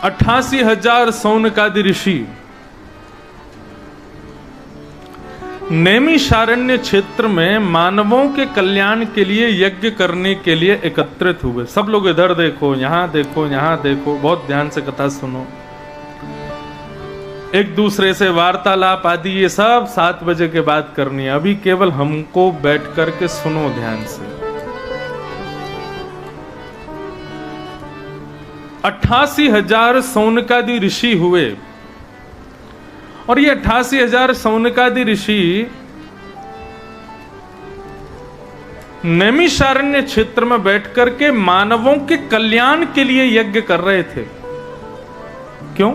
88,000 सौनकादि ऋषि नैमिषारण्य क्षेत्र में मानवों के कल्याण के लिए यज्ञ करने के लिए एकत्रित हुए। सब लोग इधर देखो, यहां देखो, यहां देखो, बहुत ध्यान से कथा सुनो। एक दूसरे से वार्तालाप आदि ये सब 7 बजे के बाद करनी है। अभी केवल हमको बैठ करके सुनो ध्यान से। 88,000 सौनकादि ऋषि हुए और ये 88,000 सौनकादि ऋषि नैमिषारण्य क्षेत्र में बैठकर के मानवों के कल्याण के लिए यज्ञ कर रहे थे। क्यों?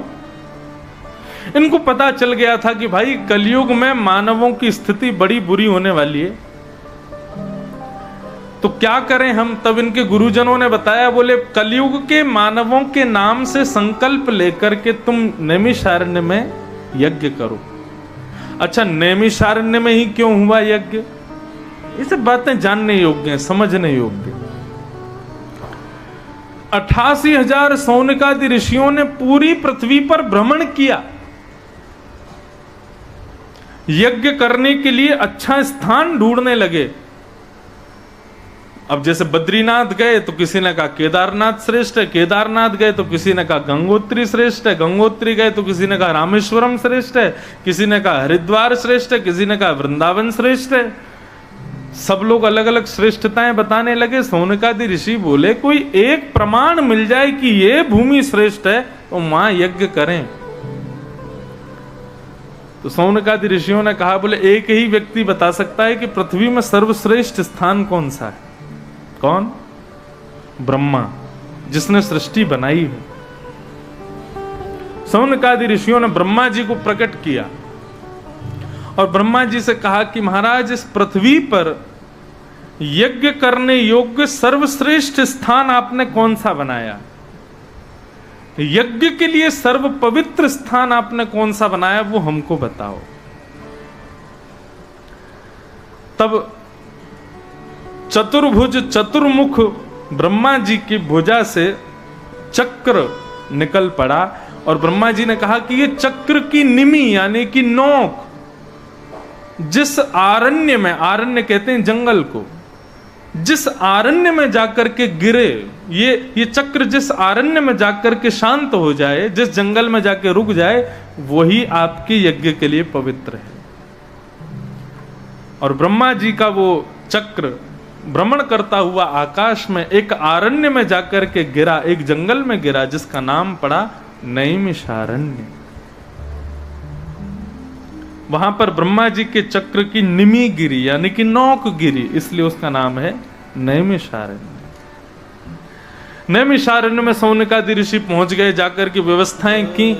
इनको पता चल गया था कि भाई कलयुग में मानवों की स्थिति बड़ी बुरी होने वाली है, तो क्या करें हम। तब इनके गुरुजनों ने बताया, बोले कलयुग के मानवों के नाम से संकल्प लेकर के तुम नैमिषारण्य में यज्ञ करो। अच्छा, नैमिषारण्य में ही क्यों हुआ यज्ञ? ये सब बातें जानने योग्य हैं, समझने योग्य। 88,000 सौनकादि ऋषियों ने पूरी पृथ्वी पर भ्रमण किया, यज्ञ करने के लिए अच्छा स्थान ढूंढने लगे। अब जैसे बद्रीनाथ गए तो किसी ने कहा केदारनाथ श्रेष्ठ है, केदारनाथ गए तो किसी ने कहा गंगोत्री श्रेष्ठ है, गंगोत्री गए तो किसी ने कहा रामेश्वरम श्रेष्ठ है, किसी ने कहा हरिद्वार श्रेष्ठ है, किसी ने कहा वृंदावन श्रेष्ठ है। सब लोग अलग अलग श्रेष्ठताएं बताने लगे। सौनकादि ऋषि बोले कोई एक प्रमाण मिल जाए कि ये भूमि श्रेष्ठ है तो वहां यज्ञ करें। तो सौनकादि ऋषियों ने कहा, बोले एक ही व्यक्ति बता सकता है कि पृथ्वी में सर्वश्रेष्ठ स्थान कौन सा है। कौन? ब्रह्मा, जिसने सृष्टि बनाई है। सौनकादि ऋषियों ने ब्रह्मा जी को प्रकट किया और ब्रह्मा जी से कहा कि महाराज, इस पृथ्वी पर यज्ञ करने योग्य सर्वश्रेष्ठ स्थान आपने कौन सा बनाया, यज्ञ के लिए सर्व पवित्र स्थान आपने कौन सा बनाया, वो हमको बताओ। तब चतुर्भुज चतुर्मुख ब्रह्मा जी की भुजा से चक्र निकल पड़ा और ब्रह्मा जी ने कहा कि ये चक्र की निमी यानी कि नोक जिस आरण्य में, आरण्य कहते हैं जंगल को, जिस आरण्य में जाकर के गिरे, ये चक्र जिस आरण्य में जाकर के शांत हो जाए, जिस जंगल में जाके रुक जाए, वही आपके यज्ञ के लिए पवित्र है। और ब्रह्मा जी का वो चक्र भ्रमण करता हुआ आकाश में एक आरण्य में जाकर के गिरा, एक जंगल में गिरा, जिसका नाम पड़ा नैमिषारण्य। वहां पर ब्रह्मा जी के चक्र की निमी गिरी यानी कि नोक गिरी, इसलिए उसका नाम है नैमिषारण्य। नैमिषारण्य में सौनकादि ऋषि पहुंच गए, जाकर के व्यवस्थाएं की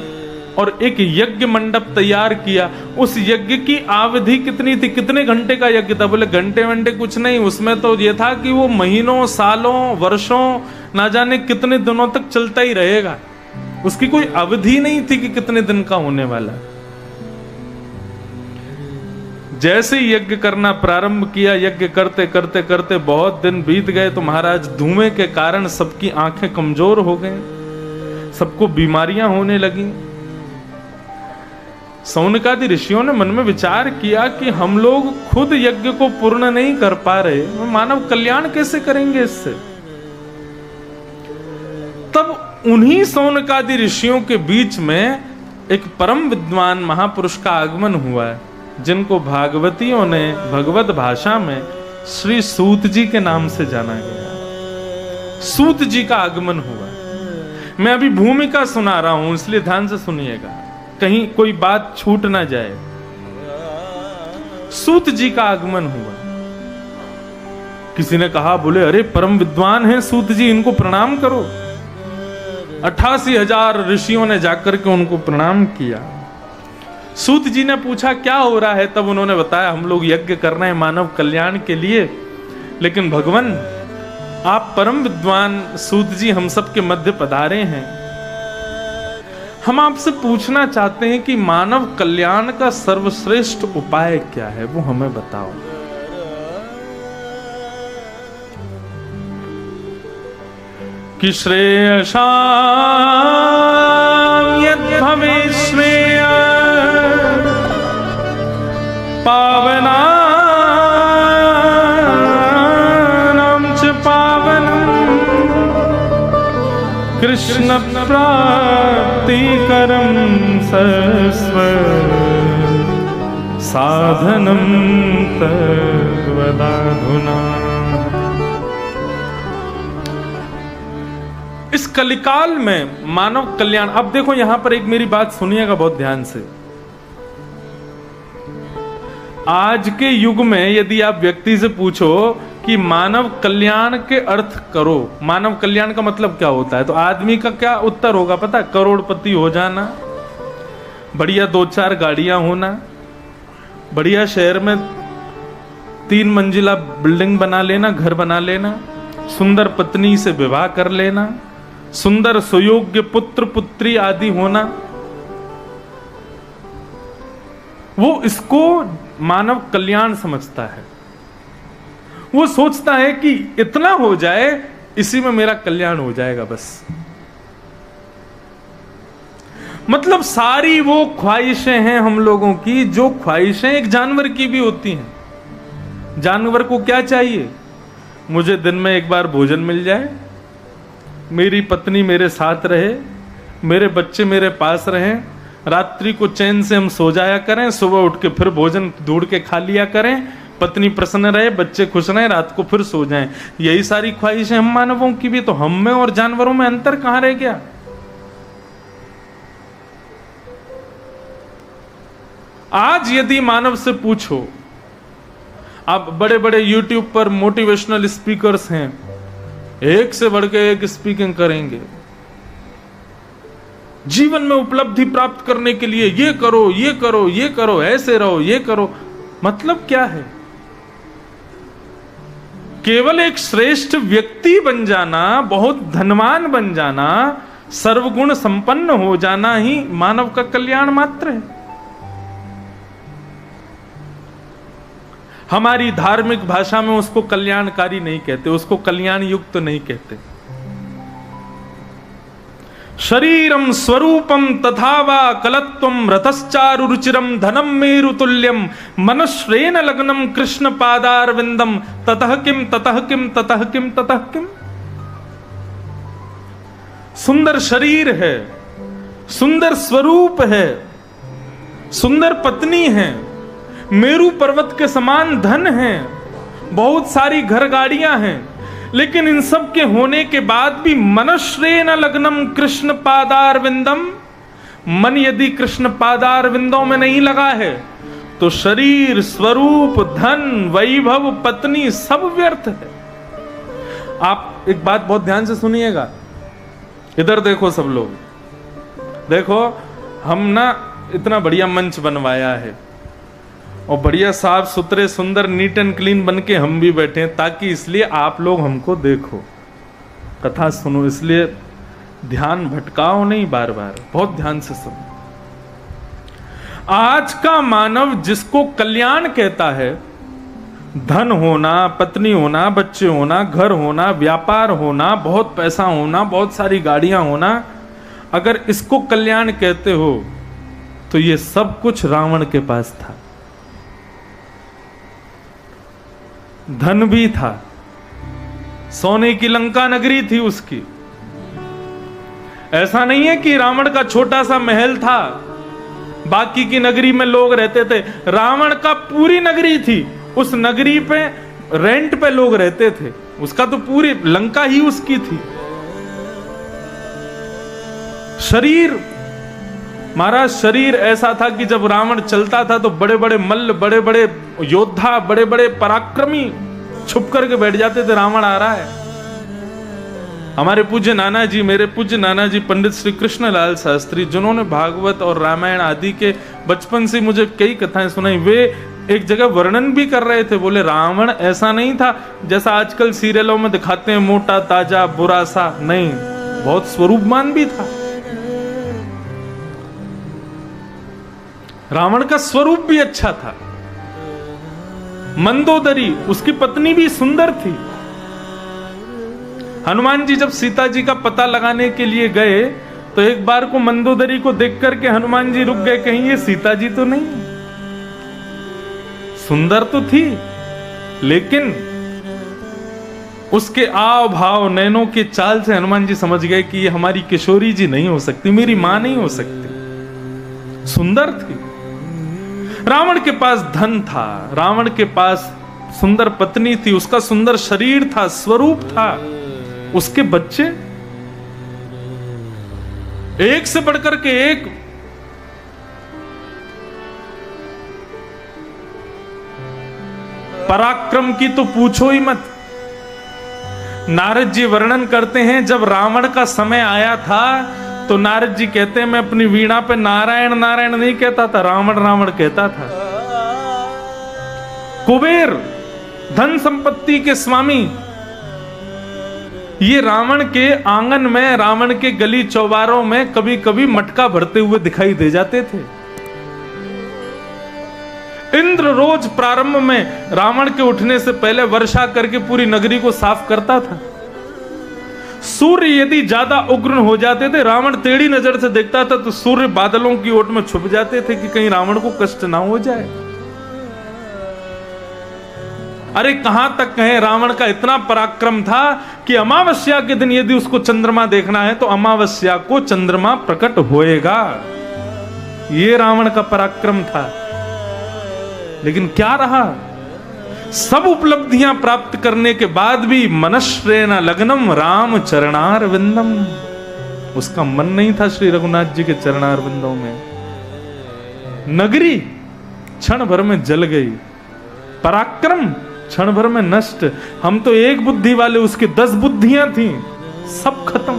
और एक यज्ञ मंडप तैयार किया। उस यज्ञ की अवधि कितनी थी, कितने घंटे का यज्ञ था? बोले घंटे वंटे कुछ नहीं, उसमें तो ये था कि वो महीनों, सालों, वर्षों, ना जाने कितने दिनों तक चलता ही रहेगा। उसकी कोई अवधि नहीं थी कि कितने दिन का होने वाला। जैसे ही यज्ञ करना प्रारंभ किया, यज्ञ करते करते करते बहुत दिन बीत गए तो महाराज धुएं के कारण सबकी आंखें कमजोर हो गई, सबको बीमारियां होने लगी। सौनकादि ऋषियों ने मन में विचार किया कि हम लोग खुद यज्ञ को पूर्ण नहीं कर पा रहे, मानव कल्याण कैसे करेंगे इससे। तब उन्हीं सौनकादि ऋषियों के बीच में एक परम विद्वान महापुरुष का आगमन हुआ है, जिनको भागवतियों ने भगवत भाषा में श्री सूत जी के नाम से जाना गया। सूत जी का आगमन हुआ। मैं अभी भूमिका सुना रहा हूं, इसलिए ध्यान से सुनिएगा, कहीं कोई बात छूट ना जाए। सूत जी का आगमन हुआ। किसी ने कहा, बोले अरे परम विद्वान हैं सूत जी, इनको प्रणाम करो। 88,000 ऋषियों ने जाकर के उनको प्रणाम किया। सूत जी ने पूछा क्या हो रहा है? तब उन्होंने बताया, हम लोग यज्ञ कर रहे हैं मानव कल्याण के लिए, लेकिन भगवान आप परम विद्वान सूत जी हम सबके मध्य पधारे हैं। हम आपसे पूछना चाहते हैं कि मानव कल्याण का सर्वश्रेष्ठ उपाय क्या है, वो हमें बताओ। कि श्रेयसा कृष्ण प्राप्ति करम सर्व साधनम तद्वदाधुना। इस कलिकाल में मानव कल्याण, अब देखो यहां पर एक मेरी बात सुनिएगा बहुत ध्यान से। आज के युग में यदि आप व्यक्ति से पूछो कि मानव कल्याण के अर्थ करो, मानव कल्याण का मतलब क्या होता है, तो आदमी का क्या उत्तर होगा पता है? करोड़पति हो जाना, बढ़िया 2-4 गाड़ियां होना, बढ़िया शहर में 3 मंजिला बिल्डिंग बना लेना, घर बना लेना, सुंदर पत्नी से विवाह कर लेना, सुंदर सुयोग्य पुत्र पुत्री आदि होना। वो इसको मानव कल्याण समझता है। वो सोचता है कि इतना हो जाए, इसी में मेरा कल्याण हो जाएगा बस। मतलब सारी वो ख्वाहिशें हैं हम लोगों की, जो ख्वाहिशें एक जानवर की भी होती हैं। जानवर को क्या चाहिए? मुझे दिन में एक बार भोजन मिल जाए, मेरी पत्नी मेरे साथ रहे, मेरे बच्चे मेरे पास रहें, रात्रि को चैन से हम सो जाया करें, सुबह उठ के फिर भोजन ढूंढ के खा लिया करें, पत्नी प्रसन्न रहे, बच्चे खुश रहें, रात को फिर सो जाएं। यही सारी ख्वाहिशें हम मानवों की भी। तो हम में और जानवरों में अंतर कहां रह गया? आज यदि मानव से पूछो, आप बड़े बड़े यूट्यूब पर मोटिवेशनल स्पीकर्स हैं, एक से बढ़ के एक स्पीकिंग करेंगे, जीवन में उपलब्धि प्राप्त करने के लिए ये करो, ये करो, ये करो, ऐसे रहो, ये करो। मतलब क्या है? केवल एक श्रेष्ठ व्यक्ति बन जाना, बहुत धनवान बन जाना, सर्वगुण संपन्न हो जाना ही मानव का कल्याण मात्र है। हमारी धार्मिक भाषा में उसको कल्याणकारी नहीं कहते, उसको कल्याण युक्त नहीं कहते। शरीरम स्वरूपम तथा वा कलत्वम रथश्चारु रुचिरम धनम मेरु तुल्यम मनश्रेण लग्नम कृष्ण पादारविंदम ततः किम ततः किम ततः किम ततः किम। सुंदर शरीर है, सुंदर स्वरूप है, सुंदर पत्नी है, मेरु पर्वत के समान धन है, बहुत सारी घर गाड़ियां हैं, लेकिन इन सब के होने के बाद भी मनश्रेण लग्नम कृष्ण पादारविंदम, मन यदि कृष्ण पादारविंदों में नहीं लगा है तो शरीर, स्वरूप, धन, वैभव, पत्नी सब व्यर्थ है। आप एक बात बहुत ध्यान से सुनिएगा, इधर देखो सब लोग, देखो हम ना इतना बढ़िया मंच बनवाया है और बढ़िया साफ सुथरे सुंदर नीट एंड क्लीन बन के हम भी बैठे हैं, ताकि इसलिए आप लोग हमको देखो, कथा सुनो, इसलिए ध्यान भटकाओ नहीं, बार बार बहुत ध्यान से सुनो। आज का मानव जिसको कल्याण कहता है, धन होना, पत्नी होना, बच्चे होना, घर होना, व्यापार होना, बहुत पैसा होना, बहुत सारी गाड़ियां होना, अगर इसको कल्याण कहते हो तो ये सब कुछ रावण के पास था। धन भी था, सोने की लंका नगरी थी उसकी। ऐसा नहीं है कि रावण का छोटा सा महल था, बाकी की नगरी में लोग रहते थे। रावण का पूरी नगरी थी, उस नगरी पे रेंट पे लोग रहते थे, उसका तो पूरी लंका ही उसकी थी। शरीर, महाराज शरीर ऐसा था कि जब रावण चलता था तो बड़े बड़े मल्ल, बड़े बड़े योद्धा, बड़े बड़े पराक्रमी छुप करके बैठ जाते थे, रावण आ रहा है। हमारे पूज्य नाना जी, मेरे पूज्य नाना जी पंडित श्री कृष्णलाल शास्त्री, जिन्होंने भागवत और रामायण आदि के बचपन से मुझे कई कथाएं सुनाई, वे एक जगह वर्णन भी कर रहे थे, बोले रावण ऐसा नहीं था जैसा आजकल सीरियलों में दिखाते हैं, मोटा ताजा बुरा सा, नहीं, बहुत स्वरूपवान भी था। रावण का स्वरूप भी अच्छा था। मंदोदरी, उसकी पत्नी भी सुंदर थी। हनुमान जी जब सीता जी का पता लगाने के लिए गए तो एक बार को मंदोदरी को देख करके हनुमान जी रुक गए, कहीं ये सीता जी तो नहीं। सुंदर तो थी लेकिन उसके आव भाव नैनों के चाल से हनुमान जी समझ गए कि ये हमारी किशोरी जी नहीं हो सकती, मेरी मां नहीं हो सकती। सुंदर थी। रावण के पास धन था, रावण के पास सुंदर पत्नी थी, उसका सुंदर शरीर था, स्वरूप था। उसके बच्चे एक से बढ़कर के एक। पराक्रम की तो पूछो ही मत। नारद जी वर्णन करते हैं, जब रावण का समय आया था तो नारद जी कहते हैं, मैं अपनी वीणा पे नारायण नारायण नहीं कहता था, रावण रावण कहता था। कुबेर, धन संपत्ति के स्वामी, ये रावण के आंगन में, रावण के गली चौबारों में कभी कभी मटका भरते हुए दिखाई दे जाते थे। इंद्र रोज प्रारंभ में रावण के उठने से पहले वर्षा करके पूरी नगरी को साफ करता था। सूर्य यदि ज्यादा उग्र हो जाते थे, रावण टेढ़ी नजर से देखता था तो सूर्य बादलों की ओट में छुप जाते थे कि कहीं रावण को कष्ट ना हो जाए। अरे कहां तक कहें, रावण का इतना पराक्रम था कि अमावस्या के दिन यदि उसको चंद्रमा देखना है तो अमावस्या को चंद्रमा प्रकट होएगा। यह रावण का पराक्रम था। लेकिन क्या रहा, सब उपलब्धियां प्राप्त करने के बाद भी मनश्रेण लग्नम राम चरणार विंदम, उसका मन नहीं था श्री रघुनाथ जी के चरणार विंदों में। नगरी क्षण भर में जल गई, पराक्रम क्षण भर में नष्ट। हम तो एक बुद्धि वाले, उसके 10 बुद्धियां थी, सब खत्म।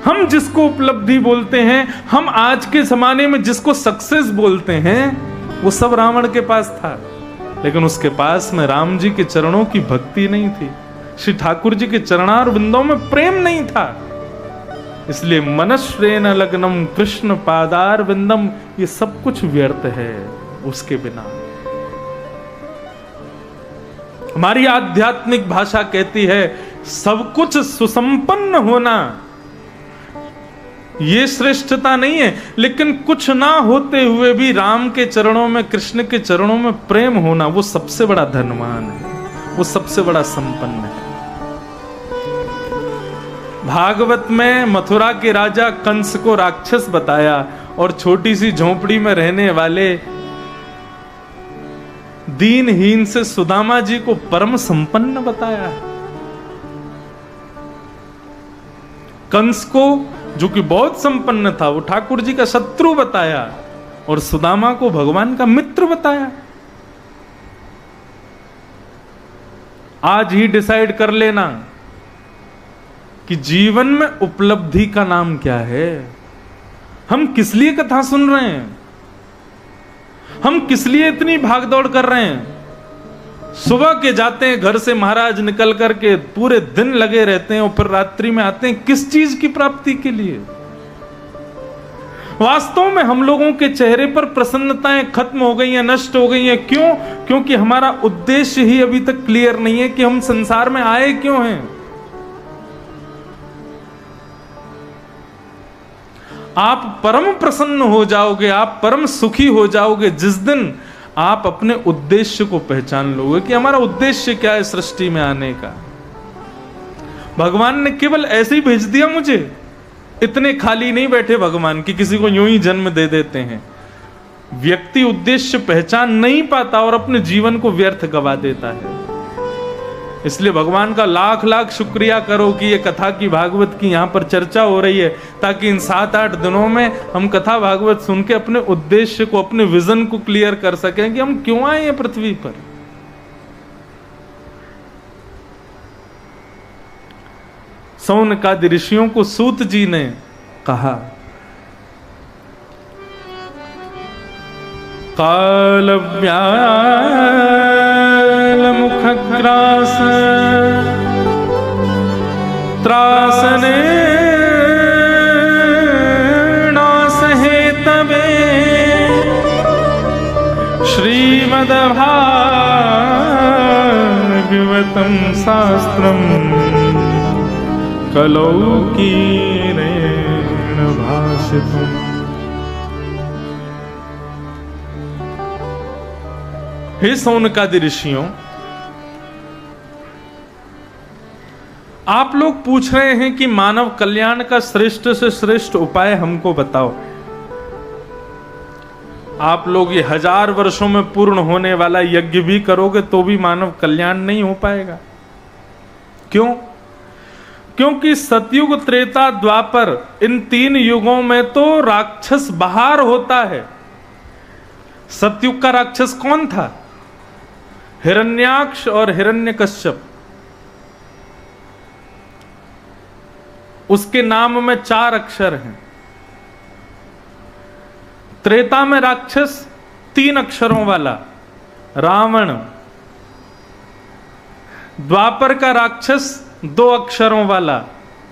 हम जिसको उपलब्धि बोलते हैं, हम आज के जमाने में जिसको सक्सेस बोलते हैं, वो सब रावण के पास था। लेकिन उसके पास में राम जी के चरणों की भक्ति नहीं थी, श्री ठाकुर जी के चरणार बिंदों में प्रेम नहीं था। इसलिए मनश्रेण लग्नम कृष्ण पादार बिंदम, ये सब कुछ व्यर्थ है उसके बिना। हमारी आध्यात्मिक भाषा कहती है सब कुछ सुसंपन्न होना ये श्रेष्ठता नहीं है, लेकिन कुछ ना होते हुए भी राम के चरणों में, कृष्ण के चरणों में प्रेम होना, वो सबसे बड़ा धनवान है, वो सबसे बड़ा संपन्न है। भागवत में मथुरा के राजा कंस को राक्षस बताया और छोटी सी झोपड़ी में रहने वाले दीनहीन से सुदामा जी को परम संपन्न बताया। कंस को, जो कि बहुत संपन्न था, वो ठाकुर जी का शत्रु बताया और सुदामा को भगवान का मित्र बताया। आज ही डिसाइड कर लेना कि जीवन में उपलब्धि का नाम क्या है। हम किस लिए कथा सुन रहे हैं, हम किस लिए इतनी भागदौड़ कर रहे हैं। सुबह के जाते हैं घर से महाराज, निकल करके पूरे दिन लगे रहते हैं और फिर रात्रि में आते हैं किस चीज की प्राप्ति के लिए। वास्तव में हम लोगों के चेहरे पर प्रसन्नताएं खत्म हो गई हैं, नष्ट हो गई हैं। क्यों? क्योंकि हमारा उद्देश्य ही अभी तक क्लियर नहीं है कि हम संसार में आए क्यों हैं। आप परम प्रसन्न हो जाओगे, आप परम सुखी हो जाओगे जिस दिन आप अपने उद्देश्य को पहचान लोगे कि हमारा उद्देश्य क्या है सृष्टि में आने का। भगवान ने केवल ऐसे ही भेज दिया मुझे, इतने खाली नहीं बैठे भगवान कि किसी को यूं ही जन्म दे देते हैं। व्यक्ति उद्देश्य पहचान नहीं पाता और अपने जीवन को व्यर्थ गवा देता है। इसलिए भगवान का लाख लाख शुक्रिया करो कि ये कथा की, भागवत की यहां पर चर्चा हो रही है, ताकि इन 7-8 दिनों में हम कथा भागवत सुन के अपने उद्देश्य को, अपने विजन को क्लियर कर सकें कि हम क्यों आए हैं पृथ्वी पर। सौनकादि ऋषियों को सूत जी ने कहा, कालव्याल मुखग्रास त्रासने नासहेतवे श्रीमद्भागवतं शास्त्रम् कलौकीरेण भाषितम्। हे सौनकादि ऋषियों, आप लोग पूछ रहे हैं कि मानव कल्याण का श्रेष्ठ से श्रेष्ठ उपाय हमको बताओ। आप लोग ये 1000 वर्षों में पूर्ण होने वाला यज्ञ भी करोगे तो भी मानव कल्याण नहीं हो पाएगा। क्यों? क्योंकि सतयुग, त्रेता, द्वापर, इन 3 युगों में तो राक्षस बाहर होता है। सतयुग का राक्षस कौन था? हिरण्याक्ष और हिरण्यकश्यप। उसके नाम में 4 अक्षर हैं। त्रेता में राक्षस 3 अक्षरों वाला रावण। द्वापर का राक्षस 2 अक्षरों वाला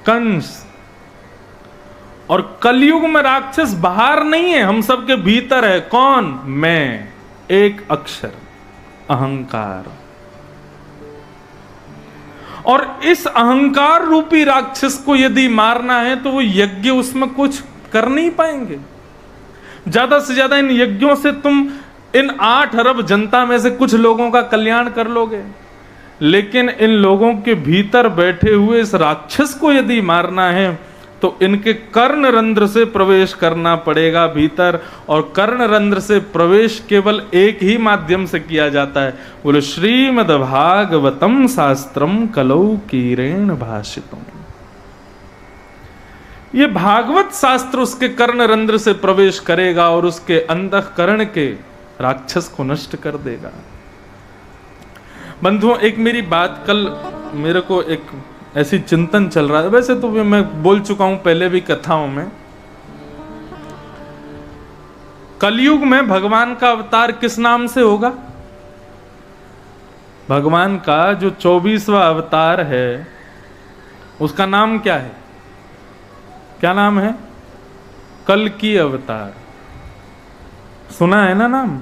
कंस। और कलयुग में राक्षस बाहर नहीं है, हम सबके भीतर है। कौन? मैं। 1 अक्षर, अहंकार। और इस अहंकार रूपी राक्षस को यदि मारना है तो वो यज्ञ उसमें कुछ कर नहीं पाएंगे। ज्यादा से ज्यादा इन यज्ञों से तुम इन 8 अरब जनता में से कुछ लोगों का कल्याण कर लोगे, लेकिन इन लोगों के भीतर बैठे हुए इस राक्षस को यदि मारना है तो इनके कर्ण रंध्र से प्रवेश करना पड़ेगा भीतर। और कर्ण रंध्र से प्रवेश केवल एक ही माध्यम से किया जाता है। बोले श्रीमद् भागवतम शास्त्रम कलौ कीरेण भाषितम। ये भागवत शास्त्र उसके कर्ण रंध्र से प्रवेश करेगा और उसके अंतःकरण के राक्षस को नष्ट कर देगा। बंधुओं, एक मेरी बात कल मेरे को एक ऐसी चिंतन चल रहा है। वैसे तो मैं बोल चुका हूं पहले भी कथाओं में। कलयुग में भगवान का अवतार किस नाम से होगा? भगवान का जो 24वां अवतार है उसका नाम क्या है? क्या नाम है? कल्कि अवतार। सुना है ना नाम?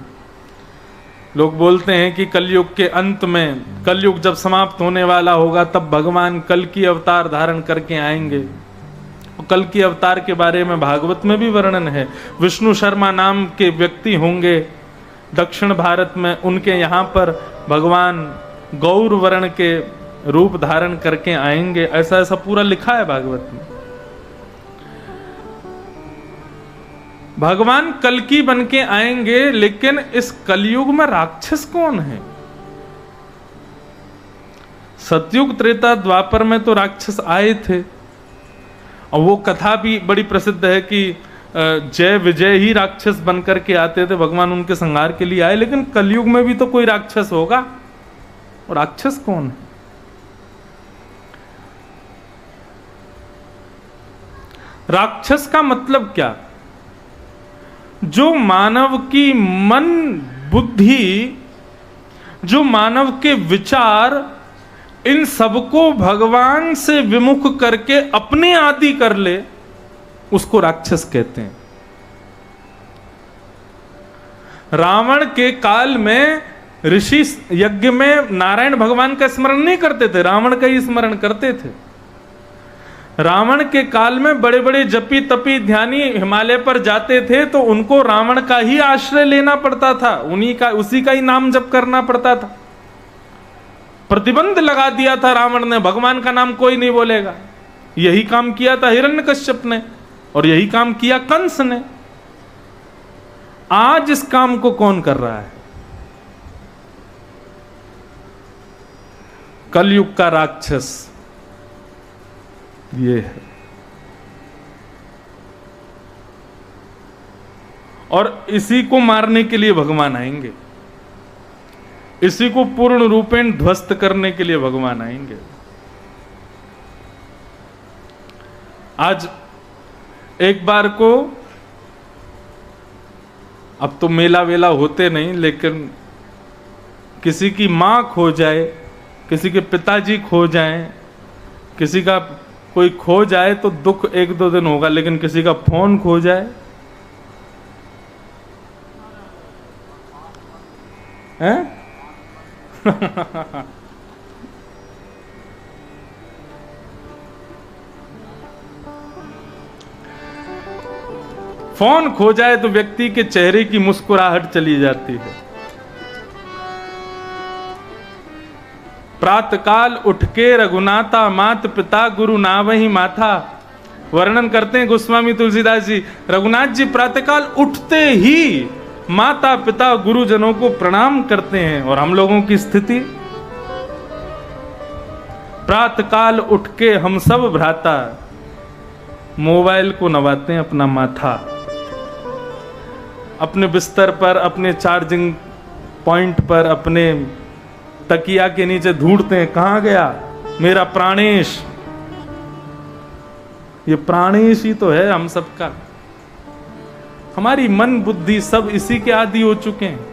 लोग बोलते हैं कि कलयुग के अंत में, कलयुग जब समाप्त होने वाला होगा तब भगवान कल्कि अवतार धारण करके आएंगे। कल्कि अवतार के बारे में भागवत में भी वर्णन है। विष्णु शर्मा नाम के व्यक्ति होंगे दक्षिण भारत में, उनके यहाँ पर भगवान गौर वर्ण के रूप धारण करके आएंगे। ऐसा ऐसा पूरा लिखा है भागवत में। भगवान कल्कि बन के आएंगे, लेकिन इस कलयुग में राक्षस कौन है? सतयुग, त्रेता, द्वापर में तो राक्षस आए थे और वो कथा भी बड़ी प्रसिद्ध है कि जय विजय ही राक्षस बनकर के आते थे, भगवान उनके संहार के लिए आए। लेकिन कलयुग में भी तो कोई राक्षस होगा, और राक्षस कौन है? राक्षस का मतलब क्या? जो मानव की मन बुद्धि, जो मानव के विचार, इन सबको भगवान से विमुख करके अपने आदि कर ले, उसको राक्षस कहते हैं। रावण के काल में ऋषि यज्ञ में नारायण भगवान का स्मरण नहीं करते थे, रावण का ही स्मरण करते थे। रावण के काल में बड़े बड़े जपी तपी ध्यानी हिमालय पर जाते थे तो उनको रावण का ही आश्रय लेना पड़ता था, उसी का ही नाम जप करना पड़ता था। प्रतिबंध लगा दिया था रावण ने, भगवान का नाम कोई नहीं बोलेगा। यही काम किया था हिरण्यकश्यप ने, और यही काम किया कंस ने। आज इस काम को कौन कर रहा है? कलयुग का राक्षस ये है। और इसी को मारने के लिए भगवान आएंगे, इसी को पूर्ण रूपेण ध्वस्त करने के लिए भगवान आएंगे। आज एक बार को, अब तो मेला वेला होते नहीं, लेकिन किसी की मां खो जाए, किसी के पिताजी खो जाएं, किसी का कोई खो जाए तो दुख 1-2 दिन होगा, लेकिन किसी का फोन खो जाए हैं? फोन खो जाए तो व्यक्ति के चेहरे की मुस्कुराहट चली जाती है। प्रातकाल उठ के रघुनाथा मात पिता गुरु नावहि माथा। वर्णन करते हैं गोस्वामी तुलसीदास जी, रघुनाथ जी प्रातःकाल उठते ही माता पिता गुरुजनों को प्रणाम करते हैं। और हम लोगों की स्थिति, प्रातःकाल उठ के हम सब भ्राता मोबाइल को नवाते हैं अपना माथा, अपने बिस्तर पर, अपने चार्जिंग पॉइंट पर, अपने तकिया के नीचे ढूंढते हैं कहां गया मेरा प्राणेश। ये प्राणेश ही तो है हम सबका। हमारी मन बुद्धि सब इसी के आदी हो चुके हैं।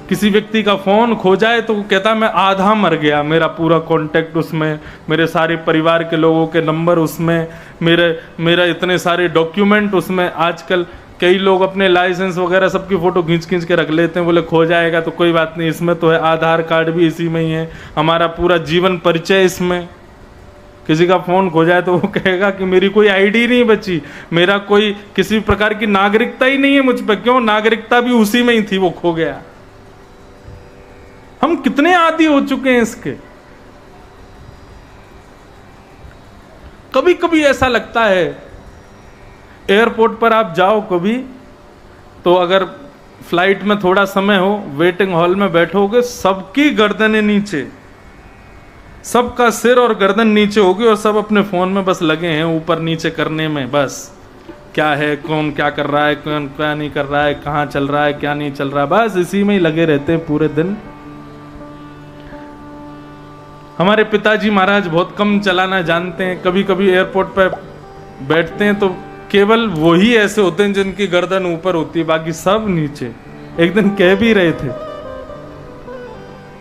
किसी व्यक्ति का फोन खो जाए तो वो कहता मैं आधा मर गया, मेरा पूरा कांटेक्ट उसमें, मेरे सारे परिवार के लोगों के नंबर उसमें, मेरा इतने सारे डॉक्यूमेंट उसमें। आजकल कई लोग अपने लाइसेंस वगैरह सबकी फोटो खींच खींच के रख लेते हैं, बोले खो जाएगा तो कोई बात नहीं, इसमें तो है, आधार कार्ड भी इसी में ही है, हमारा पूरा जीवन परिचय इसमें। किसी का फोन खो जाए तो वो कहेगा कि मेरी कोई आईडी नहीं बची, मेरा कोई किसी प्रकार की नागरिकता ही नहीं है मुझ पर। क्यों? नागरिकता भी उसी में ही थी, वो खो गया। हम कितने आदी हो चुके हैं इसके। कभी कभी ऐसा लगता है, एयरपोर्ट पर आप जाओ कभी तो, अगर फ्लाइट में थोड़ा समय हो, वेटिंग हॉल में बैठोगे, सबकी गर्दनें नीचे, सबका सिर और गर्दन नीचे होगी और सब अपने फोन में बस लगे हैं ऊपर नीचे करने में। बस क्या है, कौन क्या कर रहा है, कौन क्या नहीं कर रहा है, कहां चल रहा है, क्या नहीं चल रहा है, बस इसी में ही लगे रहते हैं पूरे दिन। हमारे पिताजी महाराज बहुत कम चलाना जानते हैं। कभी कभी एयरपोर्ट पर बैठते हैं तो केवल वही ऐसे होते हैं जिनकी गर्दन ऊपर होती है, बाकी सब नीचे। एक दिन कह भी रहे थे,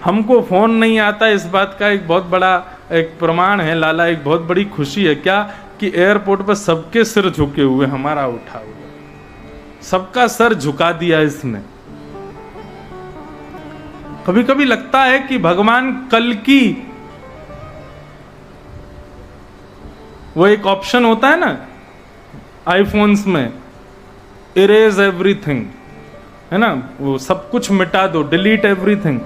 हमको फोन नहीं आता, इस बात का एक बहुत बड़ा एक प्रमाण है लाला, एक बहुत बड़ी खुशी है। क्या? कि एयरपोर्ट पर सबके सिर झुके हुए, हमारा उठा हुआ, सबका सर झुका दिया इसने। कभी कभी लगता है कि भगवान कल की, वो एक ऑप्शन होता है ना आईफोन्स में, इरेज एवरीथिंग, है ना, वो सब कुछ मिटा दो, डिलीट एवरीथिंग,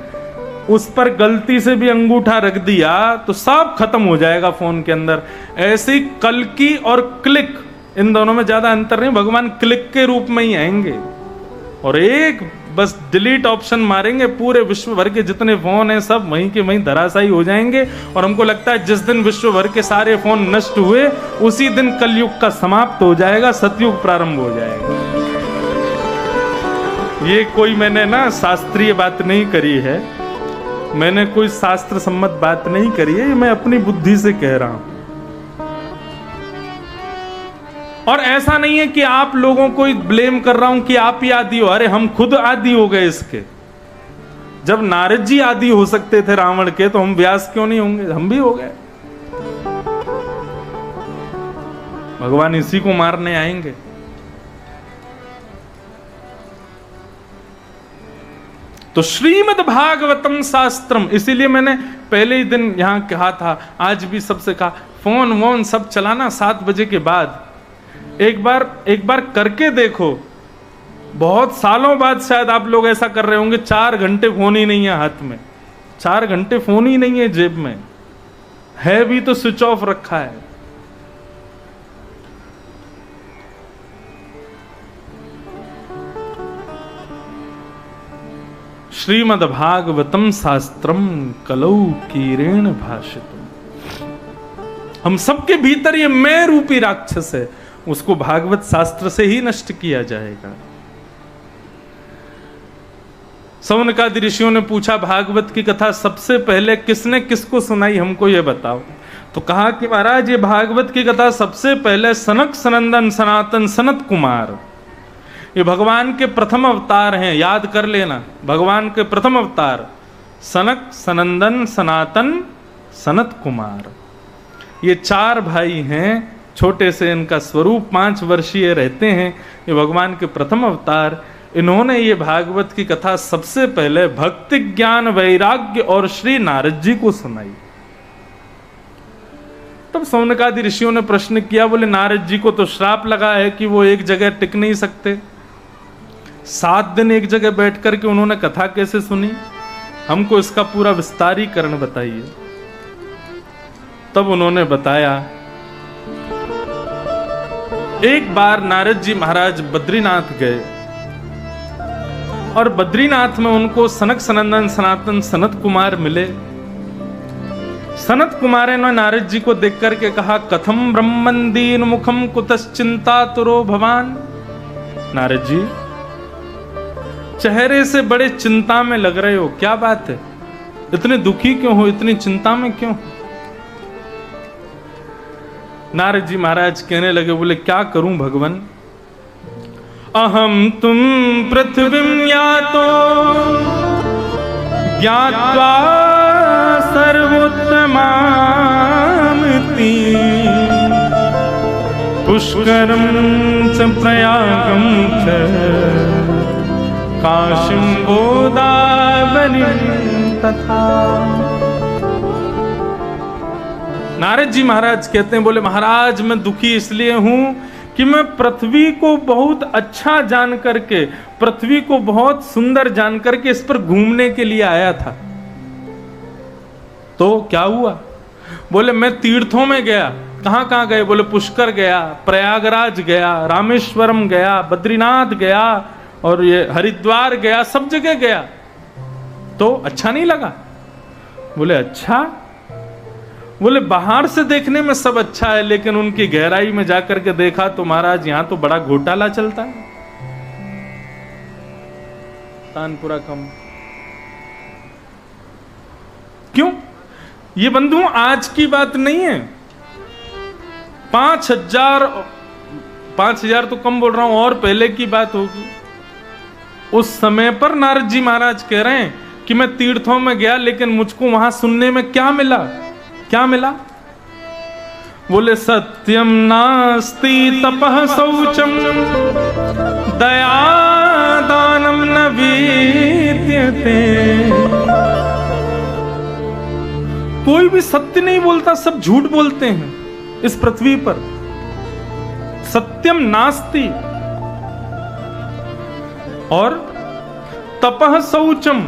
उस पर गलती से भी अंगूठा रख दिया तो सब खत्म हो जाएगा फोन के अंदर। ऐसे ही कल की और क्लिक, इन दोनों में ज्यादा अंतर नहीं, भगवान क्लिक के रूप में ही आएंगे और एक बस डिलीट ऑप्शन मारेंगे, पूरे विश्व भर के जितने फोन हैं सब वहीं के वहीं धराशायी हो जाएंगे। और हमको लगता है जिस दिन विश्व भर के सारे फोन नष्ट हुए उसी दिन कलयुग का समाप्त हो जाएगा, सतयुग प्रारंभ हो जाएगा। ये कोई मैंने ना शास्त्रीय बात नहीं करी है, मैंने कोई शास्त्र सम्मत बात नहीं करी है, मैं अपनी बुद्धि से कह रहा हूं। और ऐसा नहीं है कि आप लोगों को ब्लेम कर रहा हूं कि आप ही आदी हो, अरे हम खुद आदी हो गए इसके। जब नारद जी आदी हो सकते थे रावण के, तो हम व्यास क्यों नहीं होंगे? हम भी हो गए। भगवान इसी को मारने आएंगे। तो श्रीमद् भागवतम शास्त्रम, इसीलिए मैंने पहले ही दिन यहां कहा था, आज भी सबसे कहा, फोन वोन सब चलाना 7 बजे के बाद एक बार करके देखो। बहुत सालों बाद शायद आप लोग ऐसा कर रहे होंगे, 4 घंटे फोन ही नहीं है हाथ में, 4 घंटे फोन ही नहीं है जेब में, है भी तो स्विच ऑफ रखा है। श्रीमद् भागवतम शास्त्रम कलौ कीरेण भाषितम्। हम सबके भीतर ये मैं रूपी राक्षस है, उसको भागवत शास्त्र से ही नष्ट किया जाएगा। सौनकादि ऋषियों ने पूछा, भागवत की कथा सबसे पहले किसने किसको सुनाई, हमको ये बताओ। तो कहा कि महाराज ये भागवत की कथा सबसे पहले सनक सनंदन सनातन सनत कुमार, ये भगवान के प्रथम अवतार हैं, याद कर लेना, भगवान के प्रथम अवतार सनक सनंदन सनातन सनत कुमार, ये 4 भाई हैं। छोटे से इनका स्वरूप 5 वर्षीय रहते हैं, ये भगवान के प्रथम अवतार। इन्होंने ये भागवत की कथा सबसे पहले भक्ति ज्ञान वैराग्य और श्री नारद जी को सुनाई। तब सौनकादि ऋषियों ने प्रश्न किया, बोले नारद जी को तो श्राप लगा है कि वो एक जगह टिक नहीं सकते, 7 दिन एक जगह बैठ करके उन्होंने कथा कैसे सुनी? हमको इसका पूरा विस्तारीकरण बताइए। तब उन्होंने बताया, एक बार नारद जी महाराज बद्रीनाथ गए और बद्रीनाथ में उनको सनक सनंदन सनातन सनत कुमार मिले। सनत कुमार ने नारद जी को देख करके कहा, कथम ब्रह्मन दीन मुखम कुतश्चिंता तुरो भवान। नारद जी, चेहरे से बड़े चिंता में लग रहे हो, क्या बात है? इतने दुखी क्यों हो, इतनी चिंता में क्यों? नारद जी महाराज कहने लगे, बोले क्या करूं भगवान, अहम तुम पृथ्वीं यातो ज्ञात्वा सर्वोत्तमामिति पुष्करं च प्रयागं च काशीं गोदावरीं तथा। नारद जी महाराज कहते हैं, बोले महाराज मैं दुखी इसलिए हूं कि मैं पृथ्वी को बहुत अच्छा जान करके, पृथ्वी को बहुत सुंदर जान करके इस पर घूमने के लिए आया था। तो क्या हुआ? बोले मैं तीर्थों में गया। कहां कहां गए? बोले पुष्कर गया, प्रयागराज गया, रामेश्वरम गया, बद्रीनाथ गया और ये हरिद्वार गया, सब जगह गया। तो अच्छा नहीं लगा? बोले अच्छा? बोले बाहर से देखने में सब अच्छा है, लेकिन उनकी गहराई में जाकर के देखा तो महाराज यहां तो बड़ा घोटाला चलता है। तानपुरा कम क्यों? ये बंधु आज की बात नहीं है। 5,000 तो कम बोल रहा हूं, और पहले की बात होगी। उस समय पर नारद जी महाराज कह रहे हैं कि मैं तीर्थों में गया, लेकिन मुझको वहां सुनने में क्या मिला? क्या मिला? बोले सत्यम नास्ति तपः शौचम दया दानम न विद्यते। कोई भी सत्य नहीं बोलता, सब झूठ बोलते हैं इस पृथ्वी पर। सत्यम नास्ति और तपः शौचम।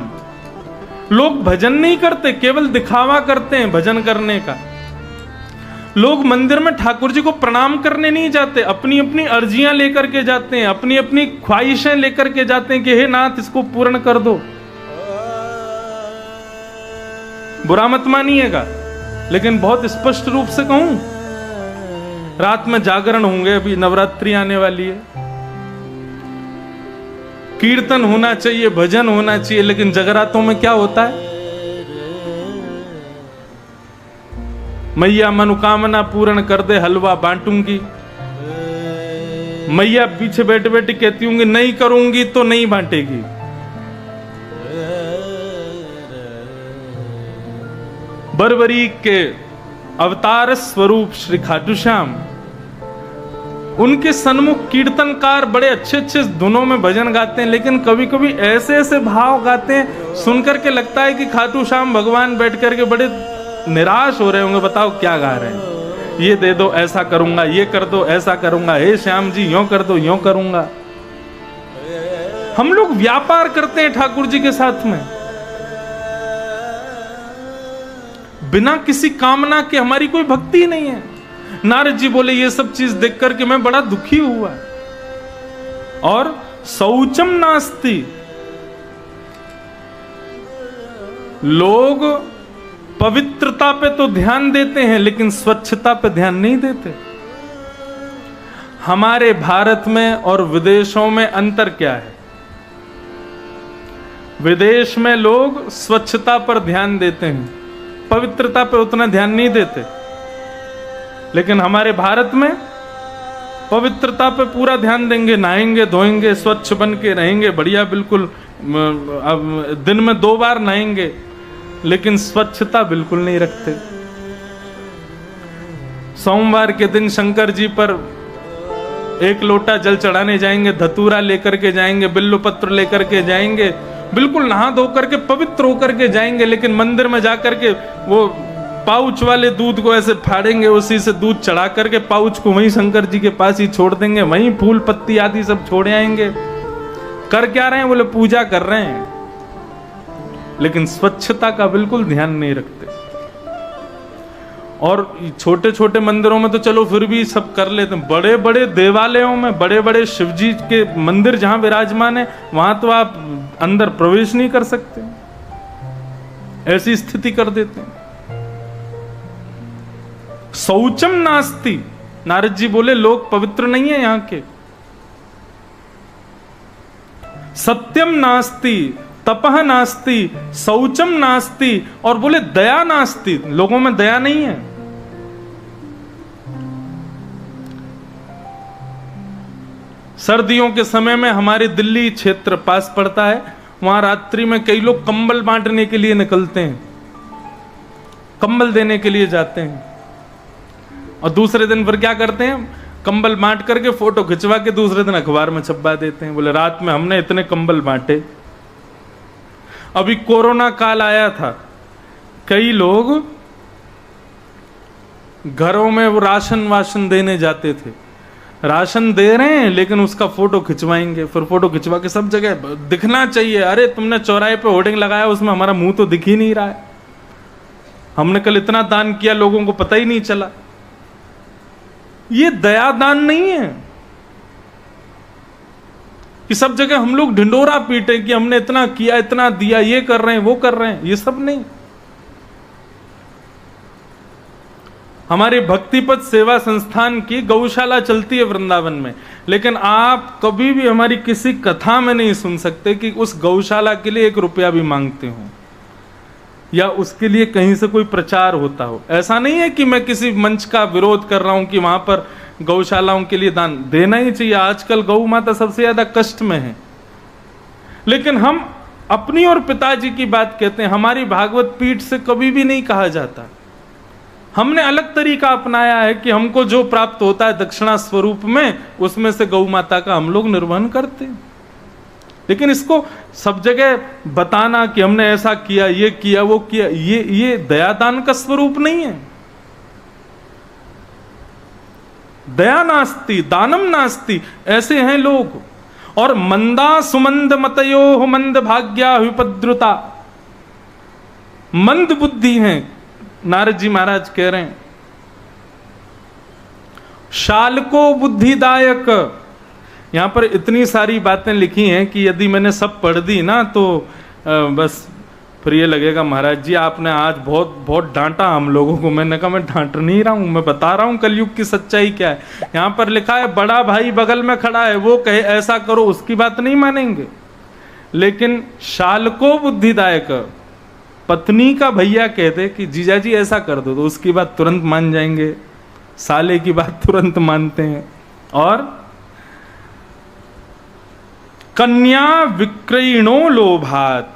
लोग भजन नहीं करते, केवल दिखावा करते हैं भजन करने का। लोग मंदिर में ठाकुर जी को प्रणाम करने नहीं जाते, अपनी अपनी अर्जियां लेकर के जाते हैं, अपनी अपनी ख्वाहिशें लेकर के जाते हैं कि हे नाथ इसको पूर्ण कर दो। बुरा मत मानिएगा, लेकिन बहुत स्पष्ट रूप से कहूं, रात में जागरण होंगे, अभी नवरात्रि आने वाली है, कीर्तन होना चाहिए, भजन होना चाहिए, लेकिन जगरातों में क्या होता है? मैया मनोकामना पूर्ण कर दे, हलवा बांटूंगी। मैया पीछे बैठे बैठे कहती होंगी नहीं करूंगी तो नहीं बांटेगी। बरबरी के अवतार स्वरूप श्री खाटू श्याम, उनके सन्मुख कीर्तनकार बड़े अच्छे अच्छे धुनों में भजन गाते हैं, लेकिन कभी कभी ऐसे ऐसे भाव गाते हैं सुनकर के लगता है कि खाटू श्याम भगवान बैठ करके बड़े निराश हो रहे होंगे। बताओ क्या गा रहे हैं? ये दे दो ऐसा करूंगा, ये कर दो ऐसा करूंगा, हे श्याम जी यों कर दो यों करूंगा। हम लोग व्यापार करते हैं ठाकुर जी के साथ में, बिना किसी कामना के हमारी कोई भक्ति नहीं है। नारद जी बोले ये सब चीज देख करके मैं बड़ा दुखी हुआ। और शौचम नास्ति, लोग पवित्रता पे तो ध्यान देते हैं लेकिन स्वच्छता पे ध्यान नहीं देते। हमारे भारत में और विदेशों में अंतर क्या है? विदेश में लोग स्वच्छता पर ध्यान देते हैं, पवित्रता पे उतना ध्यान नहीं देते, लेकिन हमारे भारत में पवित्रता पे पूरा ध्यान देंगे, नहाएंगे धोएंगे, स्वच्छ बन के रहेंगे, बढ़िया बिल्कुल, दिन में 2 बार नहाएंगे, लेकिन स्वच्छता बिल्कुल नहीं रखते। सोमवार के दिन शंकर जी पर 1 लोटा जल चढ़ाने जाएंगे, धतूरा लेकर के जाएंगे, बिल्व पत्र लेकर के जाएंगे, बिल्कुल नहा धो करके पवित्र होकर के जाएंगे, लेकिन मंदिर में जाकर के वो पाउच वाले दूध को ऐसे फाड़ेंगे, उसी से दूध चढ़ा करके पाउच को वहीं शंकर जी के पास ही छोड़ देंगे, वहीं फूल पत्ती आदि सब छोड़ आएंगे। कर क्या रहे हैं? बोले पूजा कर रहे हैं। लेकिन स्वच्छता का बिल्कुल ध्यान नहीं रखते। और छोटे छोटे मंदिरों में तो चलो फिर भी सब कर लेते हैं, बड़े बड़े देवालयों में, बड़े बड़े शिव जी के मंदिर जहां विराजमान है, वहां तो आप अंदर प्रवेश नहीं कर सकते, ऐसी स्थिति कर देते हैं। शौचम नास्ति, नारद जी बोले लोग पवित्र नहीं है यहां के। सत्यम नास्ति, तपह नास्ति, शौचम नास्ति, और बोले दया नास्ति, लोगों में दया नहीं है। सर्दियों के समय में हमारे दिल्ली क्षेत्र पास पड़ता है, वहां रात्रि में कई लोग कंबल बांटने के लिए निकलते हैं, कंबल देने के लिए जाते हैं, और दूसरे दिन फिर क्या करते हैं, कंबल बांट करके फोटो खिंचवा के दूसरे दिन अखबार में छपवा देते हैं, बोले रात में हमने इतने कंबल बांटे। अभी कोरोना काल आया था, कई लोग घरों में वो राशन वाशन देने जाते थे, राशन दे रहे हैं लेकिन उसका फोटो खिंचवाएंगे, फिर फोटो खिंचवा के सब जगह दिखना चाहिए, अरे तुमने चौराहे पे होर्डिंग लगाया उसमें हमारा मुंह तो दिख ही नहीं रहा है, हमने कल इतना दान किया लोगों को पता ही नहीं चला। ये दया दान नहीं है कि सब जगह हम लोग ढिंडोरा पीटे कि हमने इतना किया, इतना दिया, ये कर रहे हैं, वो कर रहे हैं, ये सब नहीं। हमारे भक्तिपथ सेवा संस्थान की गौशाला चलती है वृंदावन में, लेकिन आप कभी भी हमारी किसी कथा में नहीं सुन सकते कि उस गौशाला के लिए 1 रुपया भी मांगते हो या उसके लिए कहीं से कोई प्रचार होता हो। ऐसा नहीं है कि मैं किसी मंच का विरोध कर रहा हूं कि वहां पर गौशालाओं के लिए दान देना ही चाहिए, आजकल गौ माता सबसे ज्यादा कष्ट में है, लेकिन हम अपनी और पिताजी की बात कहते हैं। हमारी भागवत पीठ से कभी भी नहीं कहा जाता, हमने अलग तरीका अपनाया है कि हमको जो प्राप्त होता है दक्षिणा स्वरूप में, उसमें से गौ माता का हम लोग निर्वहन करते हैं। लेकिन इसको सब जगह बताना कि हमने ऐसा किया, ये किया, वो किया, ये दयादान का स्वरूप नहीं है। दया नास्ति, दानम नास्ति, ऐसे हैं लोग। और मंदा सुमंद मतयो मंद भाग्या विपद्रुता, मंद बुद्धि हैं, नारद जी महाराज कह रहे हैं। शालको बुद्धिदायक, यहां पर इतनी सारी बातें लिखी हैं कि यदि मैंने सब पढ़ दी ना तो बस फिर ये लगेगा महाराज जी आपने आज बहुत बहुत डांटा हम लोगों को। मैंने कहा मैं डांट नहीं रहा हूं, मैं बता रहा हूं कलयुग की सच्चाई क्या है। यहां पर लिखा है बड़ा भाई बगल में खड़ा है, वो कहे ऐसा करो, उसकी बात नहीं मानेंगे, लेकिन शालको बुद्धिदायक, पत्नी का भैया कहते कि जीजा जी ऐसा कर दो तो उसकी बात तुरंत मान जाएंगे, साले की बात तुरंत मानते हैं। और कन्या विक्रयणो लोभात,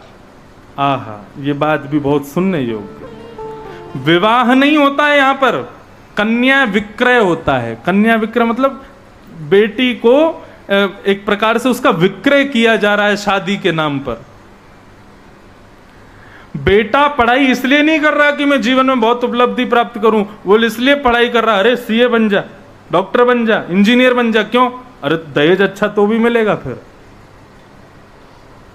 आहा ये बात भी बहुत सुनने योग्य। विवाह नहीं होता है यहां पर, कन्या विक्रय होता है। कन्या विक्रय मतलब बेटी को एक प्रकार से उसका विक्रय किया जा रहा है शादी के नाम पर। बेटा पढ़ाई इसलिए नहीं कर रहा कि मैं जीवन में बहुत उपलब्धि प्राप्त करूं, वो इसलिए पढ़ाई कर रहा, अरे सीए बन जा, डॉक्टर बन जा, इंजीनियर बन जा। क्यों? अरे दहेज अच्छा तो भी मिलेगा फिर।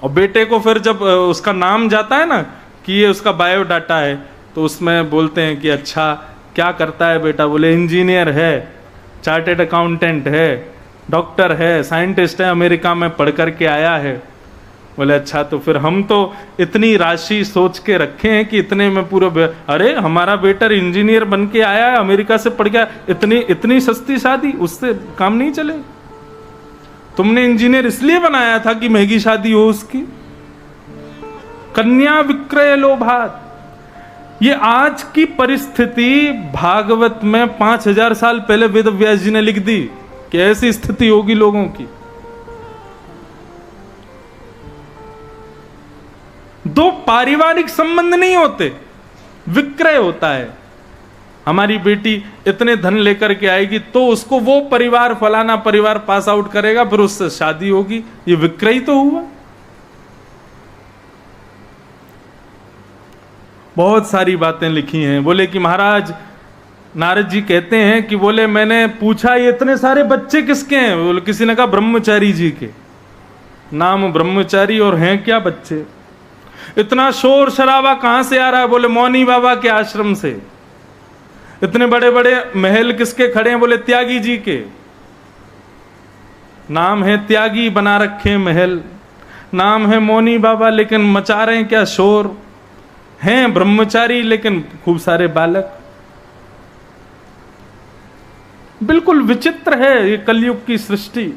और बेटे को फिर जब उसका नाम जाता है ना कि ये उसका बायोडाटा है, तो उसमें बोलते हैं कि अच्छा क्या करता है बेटा, बोले इंजीनियर है, चार्टेड अकाउंटेंट है, डॉक्टर है, साइंटिस्ट है, अमेरिका में पढ़ करके आया है। बोले अच्छा, तो फिर हम तो इतनी राशि सोच के रखे हैं कि इतने में पूरा, अरे हमारा बेटा इंजीनियर बन के आया है, अमेरिका से पढ़ गया, इतनी सस्ती शादी, उससे काम नहीं चले। तुमने इंजीनियर इसलिए बनाया था कि महंगी शादी हो उसकी। कन्या विक्रय लोभात, ये आज की परिस्थिति भागवत में 5000 साल पहले वेद व्यास जी ने लिख दी कि ऐसी स्थिति होगी लोगों की। दो पारिवारिक संबंध नहीं होते, विक्रय होता है। हमारी बेटी इतने धन लेकर के आएगी तो उसको वो परिवार, फलाना परिवार पास आउट करेगा, फिर उससे शादी होगी, ये विक्रय तो हुआ। बहुत सारी बातें लिखी हैं। बोले कि महाराज, नारद जी कहते हैं कि बोले मैंने पूछा ये इतने सारे बच्चे किसके हैं? बोले किसी ने कहा ब्रह्मचारी जी के। नाम ब्रह्मचारी और हैं क्या बच्चे? इतना शोर शराबा कहां से आ रहा है? बोले मौनी बाबा के आश्रम से। इतने बड़े बड़े महल किसके खड़े हैं? बोले त्यागी जी के। नाम है त्यागी, बना रखे महल, नाम है मौनी बाबा, लेकिन मचा रहे हैं क्या शोर। हैं ब्रह्मचारी लेकिन खूब सारे बालक। बिल्कुल विचित्र है ये कलयुग की सृष्टि।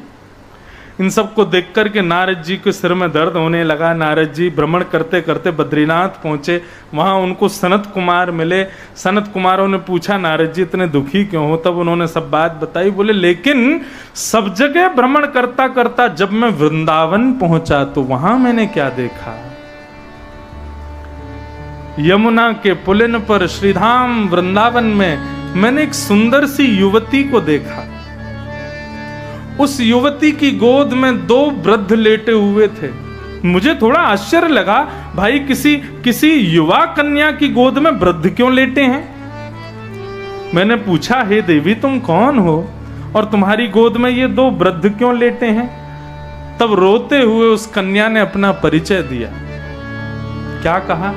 इन सब को देख करके नारद जी के सिर में दर्द होने लगा। नारद जी भ्रमण करते करते बद्रीनाथ पहुंचे। वहां उनको सनत कुमार मिले। सनत कुमारों ने पूछा नारद जी इतने दुखी क्यों हो? तब उन्होंने सब बात बताई। बोले लेकिन सब जगह भ्रमण करता करता जब मैं वृंदावन पहुंचा तो वहां मैंने क्या देखा? यमुना के पुलिन पर श्रीधाम वृंदावन में मैंने एक सुंदर सी युवती को देखा। उस युवती की गोद में 2 वृद्ध लेटे हुए थे। मुझे थोड़ा आश्चर्य लगा, भाई किसी युवा कन्या की गोद में वृद्ध क्यों लेटे हैं? मैंने पूछा, हे देवी तुम कौन हो और तुम्हारी गोद में ये 2 वृद्ध क्यों लेटे हैं? तब रोते हुए उस कन्या ने अपना परिचय दिया। क्या कहा?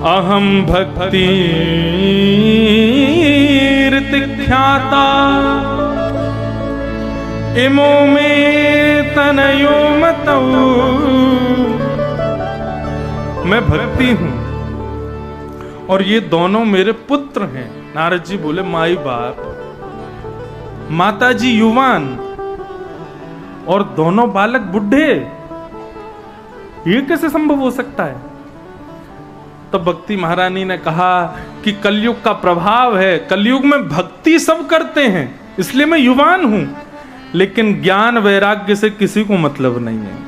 अहम भक्ति ख्याता इमो में तनयो मतौ। मैं भक्ति हूं और ये दोनों मेरे पुत्र हैं। नारद जी बोले माई बाप, माता जी युवान और दोनों बालक बुढ़े, ये कैसे संभव हो सकता है? तब भक्ति महारानी ने कहा कि कलयुग का प्रभाव है। कलयुग में भक्ति सब करते हैं, इसलिए मैं युवान हूं, लेकिन ज्ञान वैराग्य से किसी को मतलब नहीं है।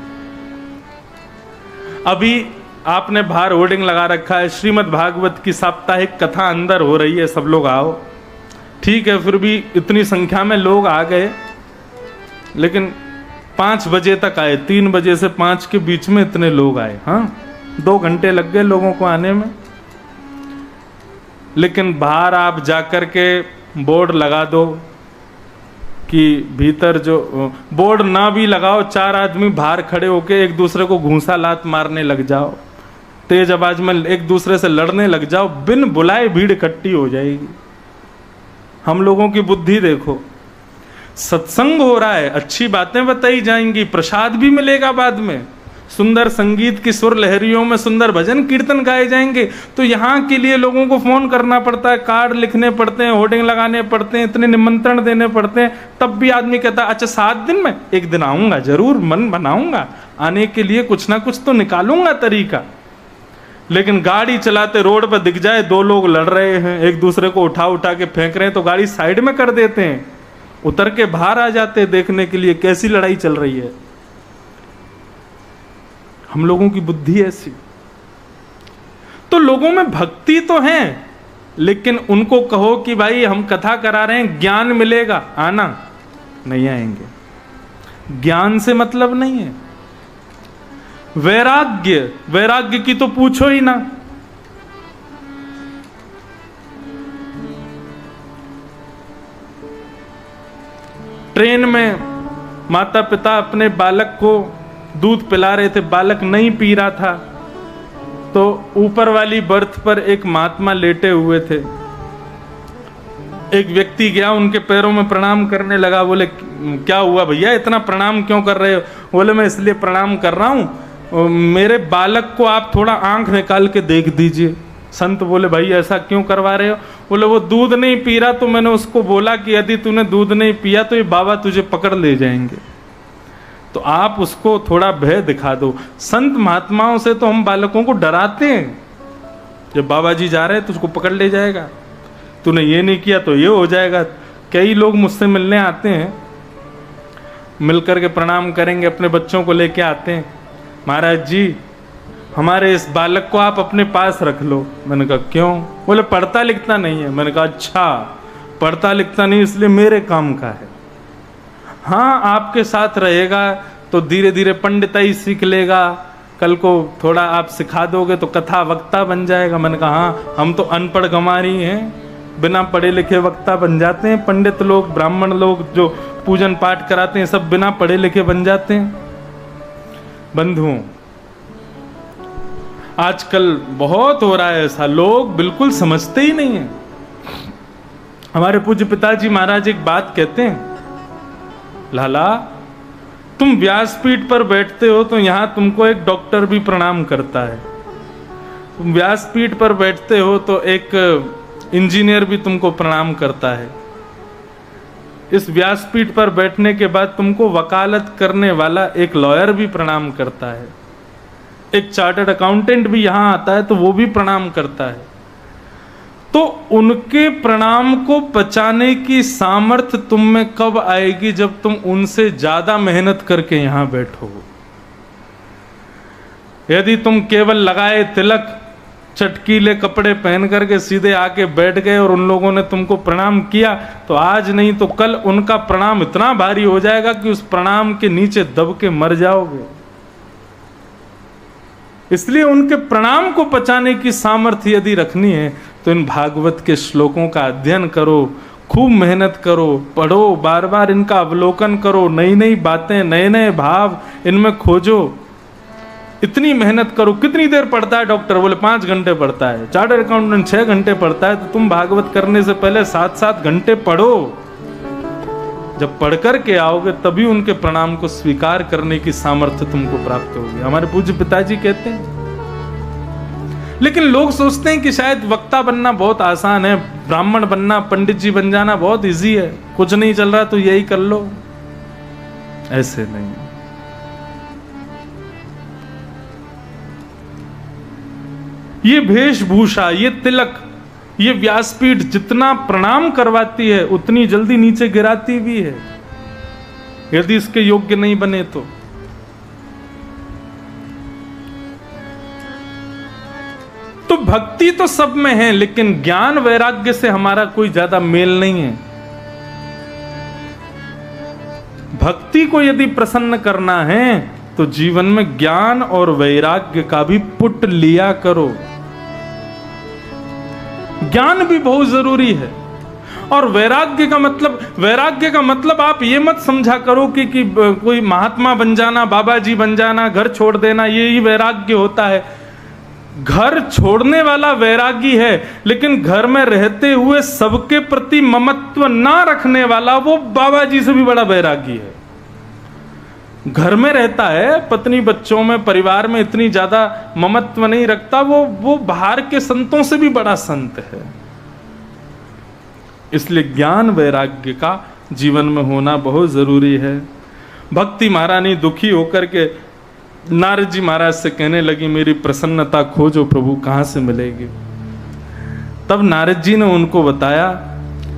अभी आपने बाहर होर्डिंग लगा रखा है, श्रीमद् भागवत की साप्ताहिक कथा अंदर हो रही है, सब लोग आओ। ठीक है, फिर भी इतनी संख्या में लोग आ गए, लेकिन 5 बजे तक आए। 3 बजे से 5 के बीच में इतने लोग आए। हाँ, 2 घंटे लग गए लोगों को आने में। लेकिन बाहर आप जाकर के बोर्ड लगा दो कि भीतर जो, बोर्ड ना भी लगाओ, 4 आदमी बाहर खड़े होके एक दूसरे को घूंसा लात मारने लग जाओ, तेज आवाज में एक दूसरे से लड़ने लग जाओ, बिन बुलाए भीड़ इकट्ठी हो जाएगी। हम लोगों की बुद्धि देखो। सत्संग हो रहा है, अच्छी बातें बताई जाएंगी, प्रसाद भी मिलेगा बाद में, सुंदर संगीत की सुर लहरियों में सुंदर भजन कीर्तन गाए जाएंगे। तो यहाँ के लिए लोगों को फोन करना पड़ता है, कार्ड लिखने पड़ते हैं, होर्डिंग लगाने पड़ते हैं, इतने निमंत्रण देने पड़ते हैं। तब भी आदमी कहता है अच्छा 7 दिन में एक दिन आऊंगा, जरूर मन बनाऊंगा, आने के लिए कुछ ना कुछ तो निकालूंगा तरीका। लेकिन गाड़ी चलाते रोड पर दिख जाए 2 लोग लड़ रहे हैं, एक दूसरे को उठा उठा के फेंक रहे हैं, तो गाड़ी साइड में कर देते हैं, उतर के बाहर आ जाते हैं देखने के लिए कैसी लड़ाई चल रही है। हम लोगों की बुद्धि ऐसी। तो लोगों में भक्ति तो है, लेकिन उनको कहो कि भाई हम कथा करा रहे हैं, ज्ञान मिलेगा, आना, नहीं आएंगे। ज्ञान से मतलब नहीं है। वैराग्य की तो पूछो ही ना। ट्रेन में माता पिता अपने बालक को दूध पिला रहे थे, बालक नहीं पी रहा था, तो ऊपर वाली बर्थ पर एक महात्मा लेटे हुए थे। एक व्यक्ति गया, उनके पैरों में प्रणाम करने लगा। बोले क्या हुआ भैया, इतना प्रणाम क्यों कर रहे हो? बोले मैं इसलिए प्रणाम कर रहा हूं, मेरे बालक को आप थोड़ा आंख निकाल के देख दीजिए। संत बोले भाई ऐसा क्यों करवा रहे हो? बोले वो दूध नहीं पी रहा, तो मैंने उसको बोला कि यदि तूने दूध नहीं पिया तो ये बाबा तुझे पकड़ ले जाएंगे, तो आप उसको थोड़ा भय दिखा दो। संत महात्माओं से तो हम बालकों को डराते हैं, जब बाबा जी जा रहे हैं तो उसको पकड़ ले जाएगा, तूने ये नहीं किया तो ये हो जाएगा। कई लोग मुझसे मिलने आते हैं, मिलकर के प्रणाम करेंगे, अपने बच्चों को लेके आते हैं, महाराज जी हमारे इस बालक को आप अपने पास रख लो। मैंने कहा क्यों? बोले पढ़ता लिखता नहीं है। मैंने कहा अच्छा, पढ़ता लिखता नहीं इसलिए मेरे काम का है। हाँ, आपके साथ रहेगा तो धीरे धीरे पंडिताई सीख लेगा, कल को थोड़ा आप सिखा दोगे तो कथा वक्ता बन जाएगा। मैंने कहा हाँ, हम तो अनपढ़ गंवारी हैं, बिना पढ़े लिखे वक्ता बन जाते हैं। पंडित लोग, ब्राह्मण लोग जो पूजन पाठ कराते हैं, सब बिना पढ़े लिखे बन जाते हैं। बंधुओं, आजकल बहुत हो रहा है ऐसा, लोग बिल्कुल समझते ही नहीं है। हमारे पूज्य पिताजी महाराज एक बात कहते हैं, लाला तुम व्यासपीठ पर बैठते हो तो यहां तुमको एक डॉक्टर भी प्रणाम करता है, तुम व्यासपीठ पर बैठते हो तो एक इंजीनियर भी तुमको प्रणाम करता है, इस व्यासपीठ पर बैठने के बाद तुमको वकालत करने वाला एक लॉयर भी प्रणाम करता है, एक चार्टर्ड अकाउंटेंट भी यहां आता है तो वो भी प्रणाम करता है। तो उनके प्रणाम को पचाने की सामर्थ्य तुम में कब आएगी? जब तुम उनसे ज्यादा मेहनत करके यहां बैठो। यदि तुम केवल लगाए तिलक, चटकीले कपड़े पहन करके सीधे आके बैठ गए और उन लोगों ने तुमको प्रणाम किया, तो आज नहीं तो कल उनका प्रणाम इतना भारी हो जाएगा कि उस प्रणाम के नीचे दब के मर जाओगे। इसलिए उनके प्रणाम को पचाने की सामर्थ्य यदि रखनी है तो इन भागवत के श्लोकों का अध्ययन करो, खूब मेहनत करो, पढ़ो, बार बार इनका अवलोकन करो, नई नई बातें, नए नए भाव इनमें खोजो, इतनी मेहनत करो। कितनी देर पढ़ता है डॉक्टर? बोले 5 घंटे पढ़ता है। चार्टर्ड अकाउंटेंट 6 घंटे पढ़ता है। तो तुम भागवत करने से पहले 7-7 घंटे पढ़ो। जब पढ़ कर के आओगे तभी उनके प्रणाम को स्वीकार करने की सामर्थ्य तुमको प्राप्त होगी। हमारे पूज्य पिताजी कहते हैं। लेकिन लोग सोचते हैं कि शायद वक्ता बनना बहुत आसान है, ब्राह्मण बनना, पंडित जी बन जाना बहुत इजी है, कुछ नहीं चल रहा तो यही कर लो। ऐसे नहीं। ये वेशभूषा, ये तिलक, ये व्यासपीठ जितना प्रणाम करवाती है उतनी जल्दी नीचे गिराती भी है, यदि इसके योग्य नहीं बने तो। तो भक्ति तो सब में है, लेकिन ज्ञान वैराग्य से हमारा कोई ज्यादा मेल नहीं है। भक्ति को यदि प्रसन्न करना है तो जीवन में ज्ञान और वैराग्य का भी पुट लिया करो। ज्ञान भी बहुत जरूरी है। और वैराग्य का मतलब आप ये मत समझा करो कि कोई महात्मा बन जाना, बाबा जी बन जाना, घर छोड़ देना, ये ही वैराग्य होता है। घर छोड़ने वाला वैरागी है, लेकिन घर में रहते हुए सबके प्रति ममत्व ना रखने वाला वो बाबा जी से भी बड़ा वैरागी है। घर में रहता है, पत्नी बच्चों में, परिवार में इतनी ज्यादा ममत्व नहीं रखता, वो बाहर के संतों से भी बड़ा संत है। इसलिए ज्ञान वैराग्य का जीवन में होना बहुत जरूरी है। भक्ति महारानी दुखी होकर के नारद जी महाराज से कहने लगी, मेरी प्रसन्नता खोजो प्रभु, कहां से मिलेगी? तब नारद जी ने उनको बताया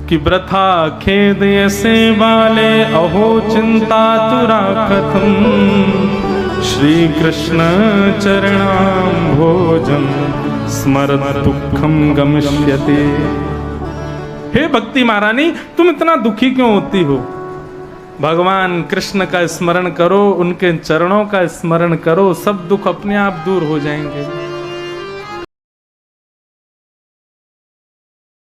कि वृथा खेद ऐसे वाले, अहो चिंता तुरा कथम, श्री कृष्ण चरणाम भोजन स्मरत दुखम गमिष्यते। हे भक्ति महारानी, तुम इतना दुखी क्यों होती हो? भगवान कृष्ण का स्मरण करो, उनके चरणों का स्मरण करो, सब दुख अपने आप दूर हो जाएंगे।